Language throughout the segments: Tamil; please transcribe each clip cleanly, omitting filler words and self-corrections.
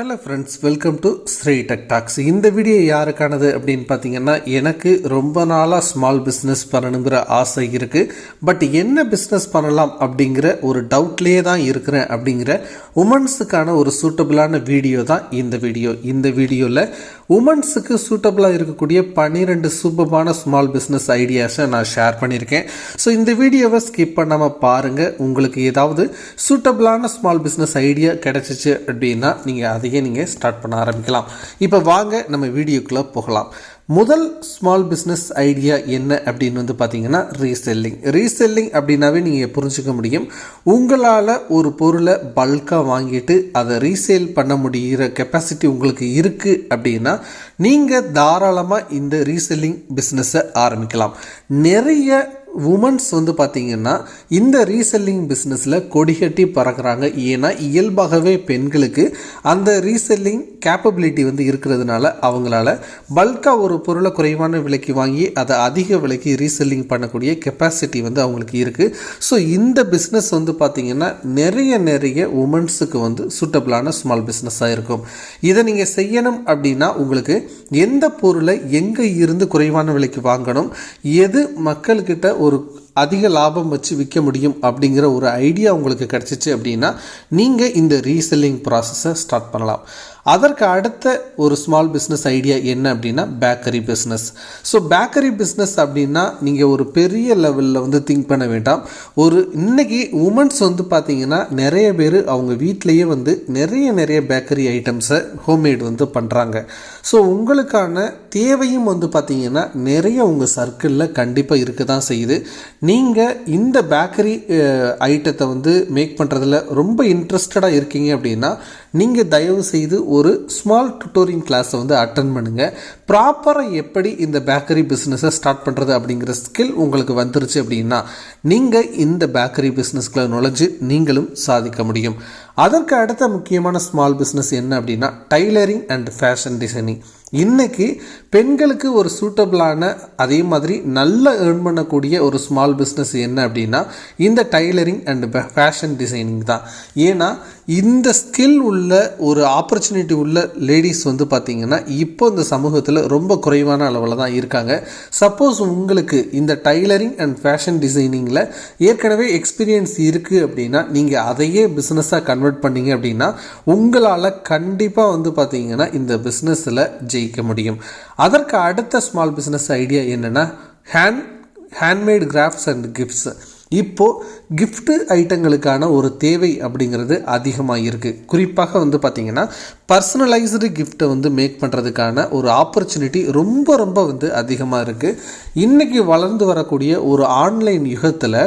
Hello friends, welcome to Sri tech talks. இந்த வீடியோ யாருக்கானது அப்படின்னு பார்த்தீங்கன்னா, எனக்கு ரொம்ப நாளாக ஸ்மால் பிஸ்னஸ் பண்ணணுங்கிற ஆசை இருக்குது. பட் என்ன பிஸ்னஸ் பண்ணலாம் அப்படிங்கிற ஒரு டவுட்லேயே தான் இருக்கிறேன் அப்படிங்கிற உமன்ஸுக்கான ஒரு சூட்டபிளான வீடியோ தான் இந்த வீடியோ. இந்த வீடியோவில் உமன்ஸுக்கு சூட்டபிளாக இருக்கக்கூடிய 12 சூப்பரான ஸ்மால் பிஸ்னஸ் ஐடியாஸை நான் ஷேர் பண்ணியிருக்கேன். ஸோ இந்த வீடியோவை ஸ்கிப் பண்ணாமல் பாருங்கள். உங்களுக்கு ஏதாவது சூட்டபிளான ஸ்மால் பிஸ்னஸ் ஐடியா கிடைச்சிச்சு அப்படின்னா நீங்கள் நீங்கள் ஸ்டார்ட் பண்ண ஆரம்பிக்கலாம். இப்போ வாங்க நம்ம வீடியோக்குள்ளே போகலாம். முதல் ஸ்மால் பிஸ்னஸ் ஐடியா என்ன அப்படின்னு பார்த்தீங்கன்னா ரீசெல்லிங் அப்படின்னாவே நீங்கள் புரிஞ்சுக்க முடியும். உங்களால் ஒரு பொருளை பல்காக வாங்கிட்டு அதை ரீசேல் பண்ண முடிகிற கெப்பாசிட்டி உங்களுக்கு இருக்குது அப்படின்னா நீங்கள் தாராளமாக இந்த ரீசெல்லிங் பிஸ்னஸை ஆரம்பிக்கலாம். நிறைய உமன்ஸ் பார்த்தீங்கன்னா இந்த ரீசெல்லிங் பிஸ்னஸில் கொடிகட்டி பறக்கிறாங்க. ஏன்னா இயல்பாகவே பெண்களுக்கு அந்த ரீசெல்லிங் கேப்பபிலிட்டி இருக்கிறதுனால அவங்களால பல்காக ஒரு பொருளை குறைவான விலைக்கு வாங்கி அதை அதிக விலைக்கு ரீசெல்லிங் பண்ணக்கூடிய கெப்பாசிட்டி அவங்களுக்கு இருக்குது. ஸோ இந்த பிஸ்னஸ் பார்த்தீங்கன்னா நிறைய உமன்ஸுக்கு சூட்டபிளான ஸ்மால் பிஸ்னஸாக இருக்கும். இதை நீங்கள் செய்யணும் அப்படின்னா உங்களுக்கு எந்த பொருளை எங்கே இருந்து குறைவான விலைக்கு வாங்கணும், எது மக்கள்கிட்ட ஒரு அதிக லாபம் வச்சு விற்க முடியும் அப்படிங்கிற ஒரு ஐடியா உங்களுக்கு கிடச்சிச்சு அப்படின்னா நீங்கள் இந்த ரீசெல்லிங் ப்ராசஸை ஸ்டார்ட் பண்ணலாம். அதற்கு அடுத்த ஒரு ஸ்மால் பிஸ்னஸ் ஐடியா என்ன அப்படின்னா bakery business. So bakery business அப்படின்னா நீங்கள் ஒரு பெரிய லெவலில் திங்க் பண்ண வேண்டாம். இன்னைக்கு உமன்ஸ் பார்த்தீங்கன்னா நிறைய பேர் அவங்க வீட்டிலையே நிறைய பேக்கரி ஐட்டம்ஸை ஹோம்மேட் பண்ணுறாங்க. ஸோ உங்களுக்கான தேவையும் பார்த்தீங்கன்னா நிறைய உங்கள் சர்க்கிளில் கண்டிப்பாக இருக்க தான் செய்யுது. நீங்கள் இந்த பேக்கரி ஐட்டத்தை மேக் பண்ணுறதுல ரொம்ப இன்ட்ரெஸ்டடாக இருக்கீங்க அப்படின்னா நீங்கள் தயவு செய்து ஒரு ஸ்மால் டுட்டோரிங் கிளாஸை அட்டன் பண்ணுங்கள். ப்ராப்பராக எப்படி இந்த பேக்கரி பிஸ்னஸை ஸ்டார்ட் பண்ணுறது அப்படிங்கிற ஸ்கில் உங்களுக்கு வந்துருச்சு அப்படின்னா நீங்கள் இந்த பேக்கரி பிஸ்னஸ்க்குள்ள நுழைஞ்சு நீங்களும் சாதிக்க முடியும். அதற்கு அடுத்த முக்கியமான ஸ்மால் பிஸ்னஸ் என்ன அப்படின்னா டைலரிங் அண்ட் ஃபேஷன் டிசைனிங். இன்றைக்கி பெண்களுக்கு ஒரு சூட்டபிளான அதே மாதிரி நல்லா ஏர்ன் பண்ணக்கூடிய ஒரு ஸ்மால் பிஸ்னஸ் என்ன அப்படின்னா இந்த டைலரிங் அண்ட் ஃபேஷன் டிசைனிங் தான். ஏன்னா இந்த ஸ்கில் உள்ள ஒரு ஆப்பர்ச்சுனிட்டி உள்ள லேடிஸ் பார்த்திங்கன்னா இப்போ இந்த சமூகத்தில் ரொம்ப குறைவான அளவில் தான் இருக்காங்க. சப்போஸ் உங்களுக்கு இந்த டைலரிங் அண்ட் ஃபேஷன் டிசைனிங்கில் ஏற்கனவே எக்ஸ்பீரியன்ஸ் இருக்குது அப்படின்னா நீங்கள் அதையே பிஸ்னஸாக கன்வெர்ட் பண்ணிங்க அப்படின்னா உங்களால் கண்டிப்பாக பார்த்திங்கன்னா இந்த பிஸ்னஸில் ஜெயிக்க முடியும். அதற்கு அடுத்த ஸ்மால் பிஸ்னஸ் ஐடியா என்னென்னா ஹேண்ட்மேட் கிராஃப்ட்ஸ் அண்ட் கிஃப்ட்ஸ். இப்போது கிஃப்ட் ஐட்டங்களுக்கான ஒரு தேவை அப்படிங்கிறது அதிகமாக இருக்குது. குறிப்பாக பார்த்திங்கன்னா பர்சனலைஸ்டு கிஃப்ட்டை மேக் பண்ணுறதுக்கான ஒரு ஆப்பர்ச்சுனிட்டி ரொம்ப அதிகமாக இருக்குது. இன்றைக்கி வளர்ந்து வரக்கூடிய ஒரு ஆன்லைன் யுகத்தில்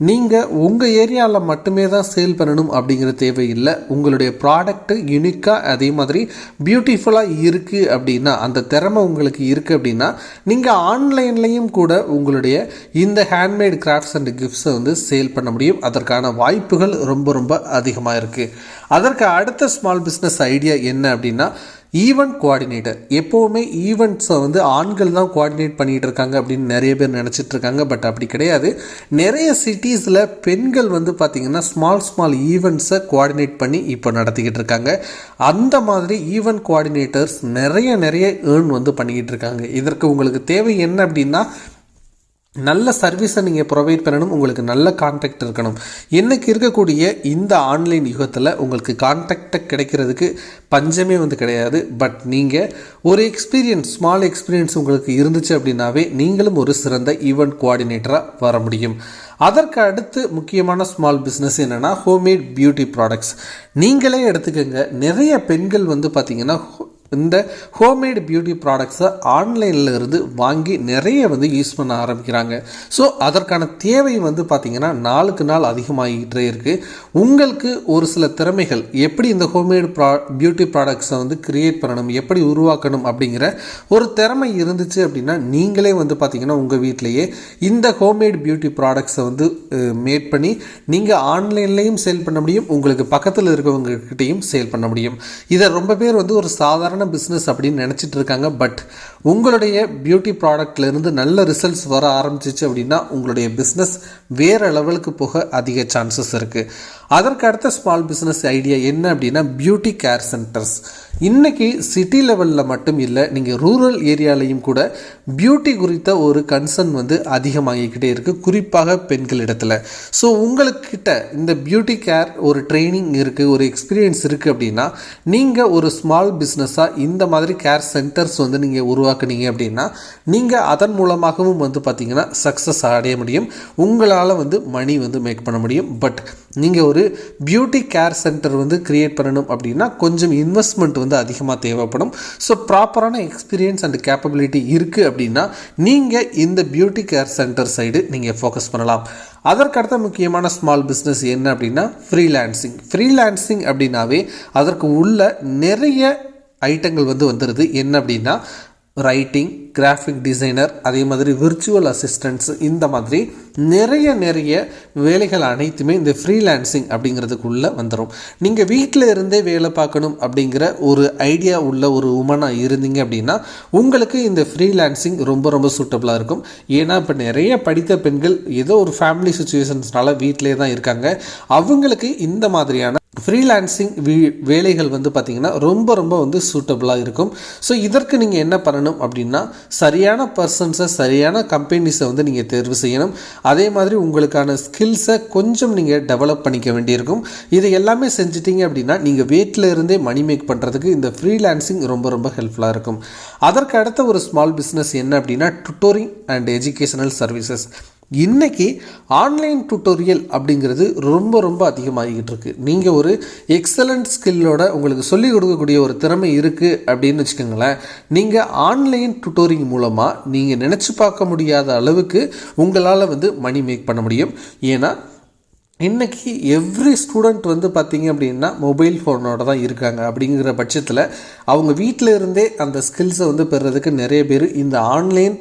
நீங்கள் உங்கள் ஏரியாவில் மட்டுமே தான் சேல் பண்ணணும் அப்படிங்கிற தேவையில்லை. உங்களுடைய ப்ராடக்ட்டு யூனிக்காக அதே மாதிரி பியூட்டிஃபுல்லாக இருக்குது அப்படின்னா அந்த திறமை உங்களுக்கு இருக்குது அப்படின்னா நீங்கள் ஆன்லைன்லேயும் கூட உங்களுடைய இந்த ஹேண்ட்மேட் கிராஃப்ட்ஸ் அண்ட் கிஃப்ட்ஸை சேல் பண்ண முடியும். அதற்கான வாய்ப்புகள் ரொம்ப அதிகமாக இருக்குது. அதற்கு அடுத்த ஸ்மால் பிஸ்னஸ் ஐடியா என்ன அப்படின்னா ஈவெண்ட் கோஆர்டினேட்டர். எப்போவுமே ஈவெண்ட்ஸை ஆண்கள் தான் கோஆர்டினேட் பண்ணிகிட்டு இருக்காங்க அப்படின்னு நிறைய பேர் நினச்சிட்டு இருக்காங்க. பட் அப்படி கிடையாது. நிறைய சிட்டிஸில் பெண்கள் பார்த்திங்கன்னா ஸ்மால் ஈவெண்ட்ஸை கோஆர்டினேட் பண்ணி இப்போ நடத்திக்கிட்டு இருக்காங்க. அந்த மாதிரி ஈவெண்ட் கோஆர்டினேட்டர்ஸ் நிறைய ஏர்ன் பண்ணிக்கிட்டு இருக்காங்க. இதற்கு உங்களுக்கு தேவை என்ன அப்படின்னா நல்ல சர்வீஸை நீங்கள் ப்ரொவைட் பண்ணணும். உங்களுக்கு நல்ல கான்டாக்ட் இருக்கணும். இன்றைக்கி இருக்கக்கூடிய இந்த ஆன்லைன் யுகத்தில் உங்களுக்கு கான்டாக்டை கிடைக்கிறதுக்கு பஞ்சமே கிடையாது. பட் நீங்கள் ஒரு ஸ்மால் எக்ஸ்பீரியன்ஸ் உங்களுக்கு இருந்துச்சு அப்படின்னாவே நீங்களும் ஒரு சிறந்த ஈவெண்ட் கோஆர்டினேட்டராக வர முடியும். அதற்கு அடுத்து முக்கியமான ஸ்மால் பிஸ்னஸ் என்னென்னா ஹோம்மேட் பியூட்டி ப்ராடக்ட்ஸ். நீங்களே எடுத்துக்கோங்க. நிறைய பெண்கள் பார்த்திங்கன்னா இந்த ஹோம்மேட் பியூட்டி ப்ராடக்ட்ஸை ஆன்லைனில் இருந்து வாங்கி நிறைய யூஸ் பண்ண ஆரம்பிக்கிறாங்க. ஸோ அதற்கான தேவை பார்த்திங்கன்னா நாளுக்கு நாள் அதிகமாகிட்டே இருக்குது. உங்களுக்கு ஒரு சில திறமைகள் எப்படி இந்த ஹோம்மேட் பியூட்டி ப்ராடக்ட்ஸை கிரியேட் பண்ணணும், எப்படி உருவாக்கணும் அப்படிங்கிற ஒரு திறமை இருந்துச்சு அப்படின்னா நீங்களே பார்த்திங்கன்னா உங்கள் வீட்டிலையே இந்த ஹோம்மேட் பியூட்டி ப்ராடக்ட்ஸை மேட் பண்ணி நீங்கள் ஆன்லைன்லேயும் சேல் பண்ண முடியும். உங்களுக்கு பக்கத்தில் இருக்கவங்ககிட்டையும் சேல் பண்ண முடியும். இதை ரொம்ப பேர் ஒரு சாதாரண பிஸ்னஸ் அப்படின்னு நினச்சிட்டு இருக்காங்க. பட் உங்களுடைய பியூட்டி ப்ராடக்ட்லேருந்து நல்ல ரிசல்ட்ஸ் வர ஆரம்பிச்சிச்சு அப்படின்னா உங்களுடைய பிஸ்னஸ் வேறு லெவலுக்கு போக அதிக சான்சஸ் இருக்குது. அதற்கு அடுத்த ஸ்மால் பிஸ்னஸ் ஐடியா என்ன அப்படின்னா பியூட்டி கேர் சென்டர்ஸ். இன்றைக்கி சிட்டி லெவலில் மட்டும் இல்லை, நீங்கள் ரூரல் ஏரியாலையும் கூட பியூட்டி குறித்த ஒரு கன்சர்ன் வந்து அதிகமாகிக்கிட்டே இருக்குது, குறிப்பாக பெண்களிடத்தில். ஸோ உங்களுக்கிட்ட இந்த பியூட்டி கேர் ஒரு ட்ரைனிங் இருக்குது, ஒரு எக்ஸ்பீரியன்ஸ் இருக்குது அப்படின்னா நீங்கள் ஒரு ஸ்மால் பிஸ்னஸாக இந்த மாதிரி கேர் சென்டர்ஸ் வந்து நீங்கள் உருவாக்குனீங்க அப்படின்னா நீங்கள் அதன் மூலமாகவும் வந்து பார்த்திங்கன்னா சக்ஸஸ் அடைய முடியும், உங்களால் வந்து மணி வந்து மேக் பண்ண முடியும். பட் நீங்கள் ஒரு பியூட்டி கேர் சென்டர் வந்து க்ரியேட் பண்ணணும் அப்படின்னா கொஞ்சம் இன்வெஸ்ட்மெண்ட் வந்து அதிகமாக தேவைப்படும். ஸோ ப்ராப்பரான எக்ஸ்பீரியன்ஸ் அண்ட் கேப்பபிலிட்டி இருக்குது அப்படின்னா நீங்கள் இந்த பியூட்டி கேர் சென்டர் சைடு நீங்கள் ஃபோக்கஸ் பண்ணலாம். அதற்கடுத்த முக்கியமான ஸ்மால் பிஸ்னஸ் என்ன அப்படின்னா ஃப்ரீலான்சிங். ஃப்ரீலான்சிங் அப்படின்னாவே அதற்கு உள்ள நிறைய ஐட்டங்கள் வந்து வந்துடுது. என்ன அப்படின்னா ரைட்டிங், கிராஃபிக் டிசைனர், அதே மாதிரி விர்ச்சுவல் அசிஸ்டன்ட்ஸ், இந்த மாதிரி நிறைய வேலைகள் அனைத்துமே இந்த ஃப்ரீலான்சிங் அப்படிங்கிறதுக்குள்ளே வந்துடும். நீங்கள் வீட்டில் இருந்தே வேலை பார்க்கணும் அப்படிங்கிற ஒரு ஐடியா உள்ள ஒரு உமனாக இருந்தீங்க அப்படின்னா உங்களுக்கு இந்த ஃப்ரீலான்சிங் ரொம்ப சூட்டபுளாக இருக்கும். ஏன்னா இப்போ நிறைய படித்த பெண்கள் ஏதோ ஒரு ஃபேமிலி சுச்சுவேஷன்ஸ்னால வீட்டிலே தான் இருக்காங்க. அவங்களுக்கு இந்த மாதிரியான ஃப்ரீலான்சிங் வேலைகள் வந்து பார்த்திங்கன்னா ரொம்ப வந்து சூட்டபுளாக இருக்கும். ஸோ இதற்கு நீங்கள் என்ன பண்ணணும் அப்படின்னா சரியான பர்சன்ஸை, சரியான கம்பெனிஸை வந்து நீங்கள் தேர்வு செய்யணும். அதே மாதிரி உங்களுக்கான ஸ்கில்ஸை கொஞ்சம் நீங்கள் டெவலப் பண்ணிக்க வேண்டியிருக்கும். இதை எல்லாமே செஞ்சிட்டிங்க அப்படின்னா நீங்கள் வீட்டில் இருந்தே மணி மேக் பண்ணுறதுக்கு இந்த ஃப்ரீலான்சிங் ரொம்ப ஹெல்ப்ஃபுல்லாக இருக்கும். அதற்கு அடுத்த ஒரு ஸ்மால் பிஸ்னஸ் என்ன அப்படின்னா டுட்டோரிங் அண்ட் எஜுகேஷனல் சர்வீசஸ். இன்றைக்கி ஆன்லைன் டுட்டோரியல் அப்படிங்கிறது ரொம்ப அதிகமாகிக்கிட்டு இருக்குது. நீங்கள் ஒரு எக்ஸலண்ட் ஸ்கில்லோட உங்களுக்கு சொல்லிக் கொடுக்கக்கூடிய ஒரு திறமை இருக்குது அப்படின்னு வச்சுக்கோங்களேன், நீங்கள் ஆன்லைன் டுட்டோரிங் மூலமாக நீங்கள் நினச்சி பார்க்க முடியாத அளவுக்கு உங்களால் வந்து மணி மேக் பண்ண முடியும். ஏன்னா இன்றைக்கி எவ்ரி ஸ்டூடெண்ட் வந்து பார்த்திங்க அப்படின்னா மொபைல் ஃபோனோட தான் இருக்காங்க. அப்படிங்கிற பட்சத்தில் அவங்க வீட்டில் இருந்தே அந்த ஸ்கில்ஸை வந்து பெறுறதுக்கு நிறைய பேர் இந்த ஆன்லைன்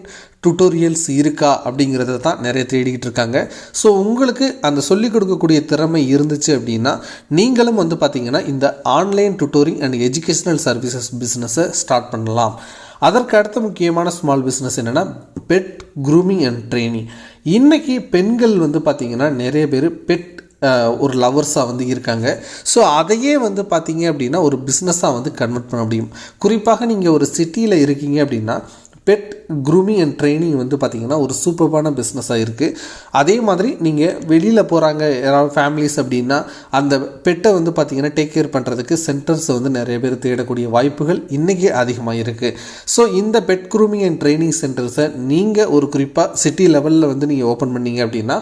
டுட்டோரியல்ஸ் இருக்கா அப்படிங்கிறத தான் நிறைய தேடிக்கிட்டு இருக்காங்க. ஸோ உங்களுக்கு அந்த சொல்லிக் கொடுக்கக்கூடிய திறமை இருந்துச்சு அப்படின்னா நீங்களும் வந்து பார்த்திங்கன்னா இந்த online tutoring and educational services பிஸ்னஸை ஸ்டார்ட் பண்ணலாம். அதற்கு அடுத்த முக்கியமான ஸ்மால் பிஸ்னஸ் என்னென்னா பெட் க்ரூமிங் அண்ட் ட்ரைனிங். இன்றைக்கி பெண்கள் வந்து பார்த்திங்கன்னா நிறைய பேர் பெட் ஒரு லவர்ஸாக வந்து இருக்காங்க. ஸோ அதையே வந்து பார்த்திங்க அப்படின்னா ஒரு பிஸ்னஸாக வந்து கன்வெர்ட் பண்ண முடியும். குறிப்பாக நீங்கள் ஒரு சிட்டியில் இருக்கீங்க அப்படின்னா பெட் க்ரூமிங் அண்ட் ட்ரைனிங் வந்து பார்த்திங்கன்னா ஒரு சூப்பர்பான பிஸ்னஸாக இருக்குது. அதே மாதிரி நீங்கள் வெளியில் போகிறாங்க யாராவது ஃபேமிலிஸ் அப்படின்னா அந்த பெட்டை வந்து பார்த்திங்கன்னா டேக் கேர் பண்ணுறதுக்கு சென்டர்ஸை வந்து நிறைய பேர் தேடக்கூடிய வாய்ப்புகள் இன்றைக்கி அதிகமாக இருக்குது. ஸோ இந்த பெட் க்ரூமிங் அண்ட் ட்ரைனிங் சென்டர்ஸை நீங்கள் ஒரு குறிப்பாக சிட்டி லெவலில் வந்து நீங்கள் ஓப்பன் பண்ணீங்க அப்படின்னா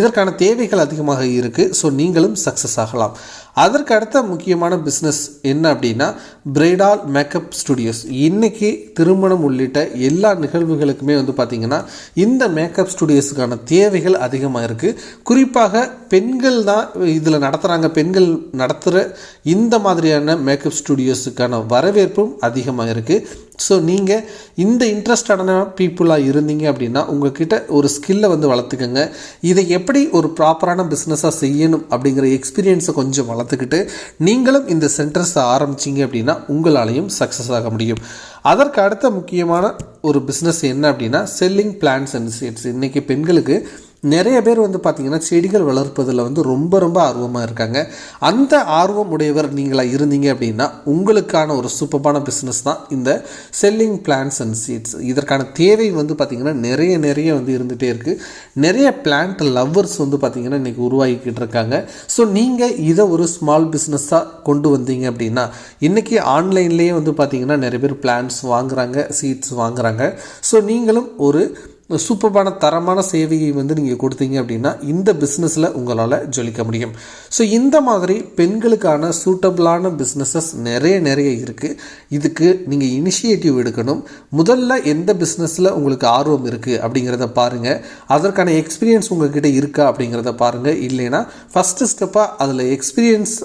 இதற்கான தேவைகள் அதிகமாக இருக்குது. ஸோ நீங்களும் சக்ஸஸ் ஆகலாம். அதற்கு அடுத்த முக்கியமான பிஸ்னஸ் என்ன அப்படின்னா பிரைடால் மேக்கப் ஸ்டுடியோஸ். இன்றைக்கி திருமணம் உள்ளிட்ட எல்லா நிகழ்வுகளுக்குமே வந்து பார்த்திங்கன்னா இந்த மேக்கப் ஸ்டுடியோஸுக்கான தேவைகள் அதிகமாக இருக்குது. குறிப்பாக பெண்கள் தான் இதில் நடத்துகிறாங்க. பெண்கள் நடத்துகிற இந்த மாதிரியான மேக்கப் ஸ்டுடியோஸுக்கான வரவேற்பும் அதிகமாக இருக்குது. ஸோ நீங்கள் இந்த இன்ட்ரெஸ்டான பீப்புளாக இருந்தீங்க அப்படின்னா உங்கள்கிட்ட ஒரு ஸ்கில்லை வந்து வளர்த்துக்கங்க. இதை எப்படி ஒரு ப்ராப்பரான பிஸ்னஸாக செய்யணும் அப்படிங்கிற எக்ஸ்பீரியன்ஸை கொஞ்சம் வளர்த்துக்கிட்டு நீங்களும் இந்த சென்டர்ஸை ஆரம்பிச்சிங்க அப்படின்னா உங்களாலையும் சக்ஸஸ் ஆக முடியும். அதற்கு அடுத்த முக்கியமான ஒரு பிஸ்னஸ் என்ன அப்படின்னா செல்லிங் பிளான்ட்ஸ் அண்ட் சீட்ஸ். இன்றைக்கி பெண்களுக்கு நிறைய பேர் வந்து பார்த்திங்கன்னா செடிகள் வளர்ப்பதில் வந்து ரொம்ப ஆர்வமாக இருக்காங்க. அந்த ஆர்வம் உடையவர் நீங்களாக இருந்தீங்க அப்படின்னா உங்களுக்கான ஒரு சூப்பரான பிஸ்னஸ் தான் இந்த செல்லிங் பிளான்ட்ஸ் அண்ட் சீட்ஸ். இதற்கான தேவை வந்து பார்த்திங்கன்னா நிறைய வந்து இருந்துகிட்டே இருக்குது. நிறைய பிளான்ட் லவ்வர்ஸ் வந்து பார்த்திங்கன்னா இன்றைக்கி உருவாகிக்கிட்டு இருக்காங்க. ஸோ நீங்கள் இதை ஒரு ஸ்மால் பிஸ்னஸாக கொண்டு வந்தீங்க அப்படின்னா இன்றைக்கி ஆன்லைன்லேயே வந்து பார்த்திங்கன்னா நிறைய பேர் பிளான்ட்ஸ் வாங்குகிறாங்க, சீட்ஸ் வாங்குகிறாங்க. ஸோ நீங்களும் ஒரு சூப்பரான தரமான சேவையை வந்து நீங்கள் கொடுத்தீங்க அப்படின்னா இந்த பிஸ்னஸில் உங்களால் ஜொலிக்க முடியும். ஸோ இந்த மாதிரி பெண்களுக்கான சூட்டபிளான பிஸ்னஸஸ் நிறைய இருக்குது. இதுக்கு நீங்கள் இனிஷியேட்டிவ் எடுக்கணும். முதல்ல எந்த பிஸ்னஸில் உங்களுக்கு ஆர்வம் இருக்குது அப்படிங்கிறத பாருங்கள். அதற்கான எக்ஸ்பீரியன்ஸ் உங்கள்கிட்ட இருக்கா அப்படிங்கிறத பாருங்கள். இல்லைன்னா ஃபஸ்ட்டு ஸ்டெப்பாக அதில் எக்ஸ்பீரியன்ஸ்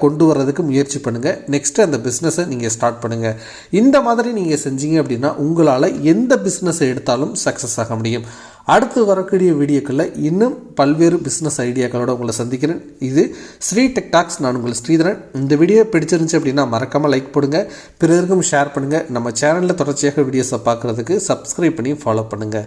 கொண்டு வர்றதுக்கு முயற்சி பண்ணுங்கள். நெக்ஸ்ட்டு அந்த பிஸ்னஸை நீங்கள் ஸ்டார்ட் பண்ணுங்கள். இந்த மாதிரி நீங்கள் செஞ்சீங்க அப்படின்னா உங்களால் எந்த பிஸ்னஸை எடுத்தாலும் சக்ஸஸ் ஆக முடியும். அடுத்து வரக்கூடிய வீடியோக்களில் இன்னும் பல்வேறு பிஸ்னஸ் ஐடியாக்களோட உங்களை சந்திக்கிறேன். இது ஸ்ரீ டெக் டாக்ஸ். நான் உங்கள் ஸ்ரீதரன். இந்த வீடியோ பிடிச்சிருந்துச்சு அப்படின்னா மறக்காமல் லைக் போடுங்க, பிறருக்கும் ஷேர் பண்ணுங்கள். நம்ம சேனலில் தொடர்ச்சியாக வீடியோஸை பார்க்குறதுக்கு சப்ஸ்கிரைப் பண்ணி ஃபாலோ பண்ணுங்கள்.